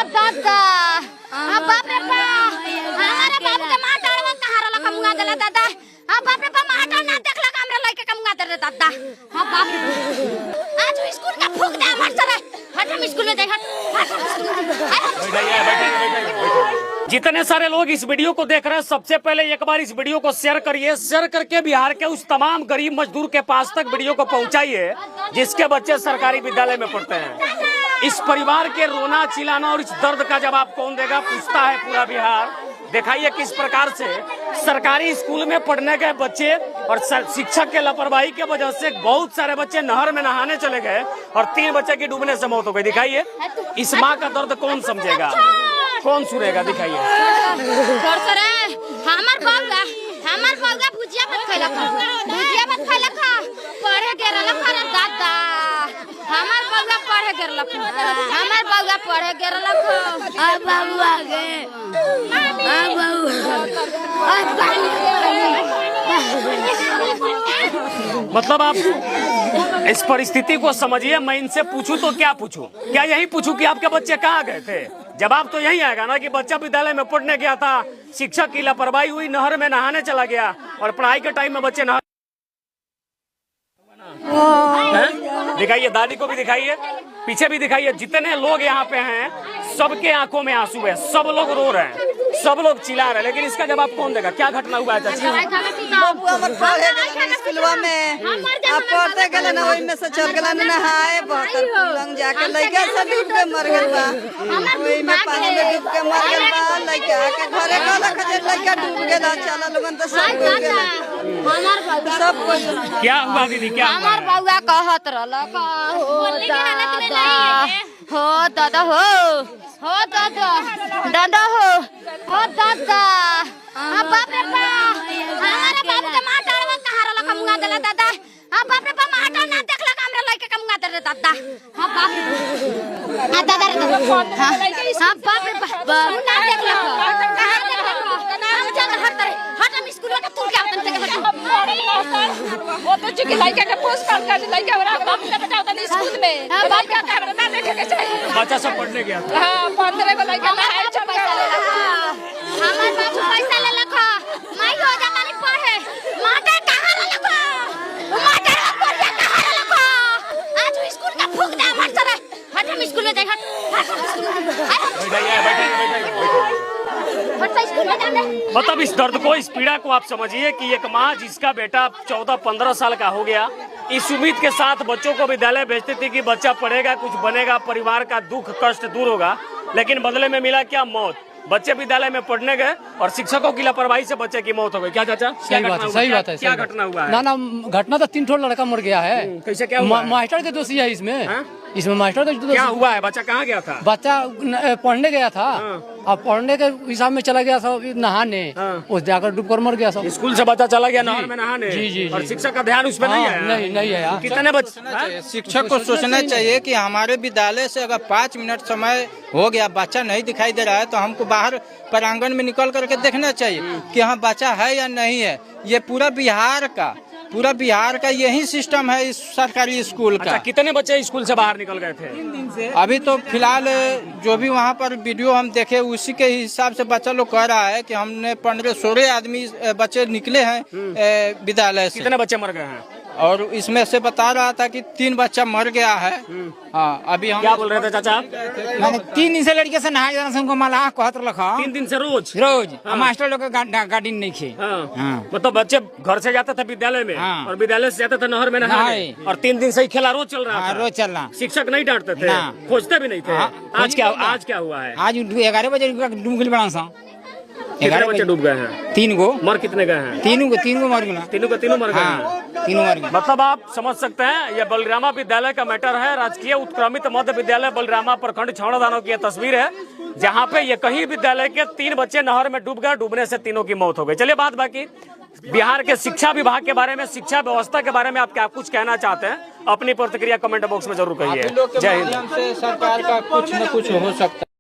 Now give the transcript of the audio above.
दादा बाप रे बा हमारे बाबू के मां डालवा कहां रहला कमुआ देला दादा बाप रे बा मां डाल ना देखला हमरा लइके कमुआ दे दादा बाप रे आज स्कूल का फूक दे मर चले हट हम स्कूल में देख जितने सारे लोग इस वीडियो को देख रहे हैं सबसे पहले एक बार इस वीडियो को शेयर करिए। शेयर करके बिहार के उस तमाम गरीब मजदूर के पास तक वीडियो को पहुंचाइए जिसके बच्चे सरकारी विद्यालय में पढ़ते हैं। इस परिवार के रोना चिल्लाना और इस दर्द का जवाब कौन देगा पूछता है पूरा बिहार। दिखाइए किस प्रकार से सरकारी स्कूल में पढ़ने गए बच्चे और शिक्षक के लापरवाही के वजह से बहुत सारे बच्चे नहर में नहाने चले गए और 3 बच्चे की डूबने से मौत हो गई। दिखाइए इस माँ का दर्द कौन समझेगा, कौन सुनेगा। दिखाइए हमार बाबा भुजिया मत खैला पढ़े गेरल खरा दादा हमार बाबा पढ़े गेरल हमार बाबा पढ़े गेरल आ बाबू आ गए मतलब आप इस परिस्थिति को समझिए। मैं इनसे पूछूं तो क्या पूछूं, क्या यही पूछूं कि आपके बच्चे कहाँ गए थे? जवाब तो यही आएगा ना कि बच्चा विद्यालय में पढ़ने गया था, शिक्षक की लापरवाही हुई, नहर में नहाने चला गया और पढ़ाई के टाइम में बच्चे नहर। दिखाइए दादी को भी दिखाइए, पीछे भी दिखाइए। जितने लोग यहाँ पे हैं सबके आंखों में आंसू है, सब लोग रो रहे हैं, सब लोग चिल्ला रहे हैं, लेकिन इसका जवाब कौन देगा? क्या घटना हुआ है चाची? स्कूलवा में पढ़ते गए ना वही में से चल गए नहाए बहतर लंग जाके लइका से डूब के मर गए बा। वही में पानी में डूब के मर गए बा। लइका के घरे गला खजे लइका डूब गेला। चला लोगन तो सब डूब गेला। सब कुछ क्या हुआ दीदी? क्या हमार बाबा कहत रहला का हो दादा हो दादा दादा हो दादा बाप रे बा हमारे बाबू के मां डालवा कहां रहला कमुआ देला दादा बाप रे बा मां डाल ना देखला हमरा लइके कमुआ दे दादा बाप रे दादा रे बाप रे बा ना देखला कहां देखला हम चल हट हम स्कूल में तू क्या बनते वो तो चुकी लइका के पोस्ट कार्ड कर लइका हमरा बाप के बेटा होता स्कूल में लइका के हमरा ना देखे के चाहिए। बच्चा सब पढ़ने गया था। हां 15 को लइका ना है पैसा ले हमार बाबू पैसा ले लखा माई हो जाता नहीं पढ़े माटे कहां ले लखा माटे पढ़ जा कहां ले लखा आज स्कूल का फूक दे मर चले हट हम स्कूल में देख हट मतलब इस दर्द को, इस पीड़ा को आप समझिए कि एक माँ जिसका बेटा 14-15 साल का हो गया, इस उम्मीद के साथ बच्चों को विद्यालय भेजती थी कि बच्चा पढ़ेगा, कुछ बनेगा, परिवार का दुख कष्ट दूर होगा, लेकिन बदले में मिला क्या? मौत। बच्चे विद्यालय में पढ़ने गए और शिक्षकों की लापरवाही से बच्चे की मौत हो गई। क्या चाचा? सही बात है। क्या घटना हुआ है? ना घटना तो 3 लड़का मर गया है। कैसे क्या हुआ? मास्टर के दोषी है इसमें। इसमें मास्टर का क्या हुआ है? बच्चा कहाँ गया था? बच्चा पढ़ने गया था। अब पढ़ने के हिसाब में चला गया था नहाने, उस जाकर डूबकर मर गया सब। स्कूल से बच्चा चला गया नहर में नहाने। जी। और शिक्षक का ध्यान उसमें नहीं है। नहीं है। कितने बच्चे? शिक्षक को सोचना चाहिए कि हमारे विद्यालय से अगर 5 मिनट समय हो गया, बच्चा नहीं दिखाई दे रहा है, तो हमको बाहर प्रांगण में निकल करके देखना चाहिए कि हाँ बच्चा है या नहीं है। ये पूरा बिहार का यही सिस्टम है इस सरकारी स्कूल का। अच्छा, कितने बच्चे स्कूल से बाहर निकल गए थे? 3 दिन से। अभी तो फिलहाल जो भी वहाँ पर वीडियो हम देखे उसी के हिसाब से बच्चा लोग कह रहा है कि हमने 15-16 आदमी बच्चे निकले हैं विद्यालय से। कितने बच्चे मर गए हैं? और इसमें से बता रहा था कि 3 बच्चा मर गया है। हाँ, अभी हम क्या बोल रहे थे चाचा? मैंने 3 दिन से लड़के से नहाए जाना से उनको मलाह कहत रखा। 3 दिन से रोज मास्टर लोग गाड़ी नहीं खे। मतलब बच्चे घर से जाते थे विद्यालय में और विद्यालय से जाते थे नहर में नहाने और 3 दिन से ही खेला रोज चल रहा था। रोज चल रहा। शिक्षक नहीं डांटते थे, खोजते भी नहीं थे। आज क्या हुआ है? आज 11 बजे डूब गई बड़ा सा। 11 बच्चे डूब गए हैं। 3 गो मर कितने गए हैं? 3 गो मर गए। तीनों मर गए हैं। तीनों मर गए। मतलब आप समझ सकते हैं ये बलरामा विद्यालय का मैटर है। राजकीय उत्क्रमित मध्य विद्यालय बलरामा प्रखंड छावड़ादानो की तस्वीर है जहाँ पे ये कहीं विद्यालय के 3 बच्चे नहर में डूब गए, डूबने से तीनों की मौत हो गई। चलिए बात बाकी बिहार के शिक्षा विभाग के बारे में, शिक्षा व्यवस्था के बारे में आप क्या कुछ कहना चाहते हैं? अपनी प्रतिक्रिया कमेंट बॉक्स में जरूर कहिए। जय हिंद। सरकार का कुछ न कुछ हो सकता है।